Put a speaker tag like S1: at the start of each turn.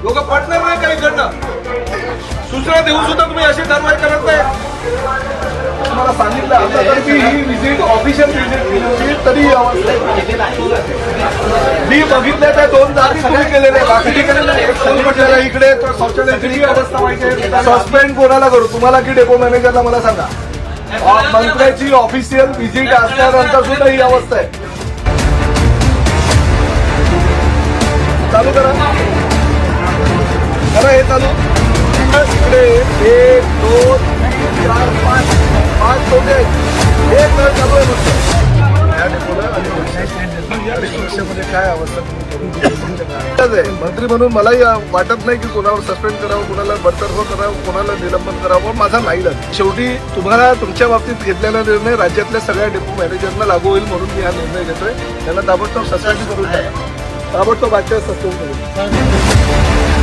S1: लोक पटणार नाही काही कडनं सूचना देऊन सुद्धा तुम्ही अशी कारवाई करत नाही. तुम्हाला सांगितलं आता तर मी ही विजिट ऑफिशियल विजिट केली होती तरी ही अवस्था मी बघितल्या त्या 2 जागी तुम्ही केलेल्या बाकी ठिकाणी इकडे शौचालयाची अवस्था माहिती. सस्पेंड कोणाला करू तुम्हाला की डेपो मॅनेजरला मला सांगा. मंत्र्याची ऑफिशियल विजिट असल्यानंतर सुद्धा ही अवस्था आहे. चालू करा हे चालू इकडे 1 2 3 4 5 छोटे एक नळ चालू आहे फक्त या डेपोला. आणि वर्षामध्ये काय अवस्था मंत्री म्हणून मलाही वाटत नाही की कोणावर सस्पेंड करावं, कोणाला बडतर्फ करावं, कोणाला निलंबन करावं. पण माझा नाईलाज शेवटी तुम्हाला तुमच्या बाबतीत घेतलेला निर्णय राज्यातल्या सगळ्या डेपो मॅनेजरना लागू होईल म्हणून मी हा निर्णय घेतोय. त्यांना ताबडतोब सस्पेंड करून टाका. ताबडतोब आजच्या सस्पेंड करून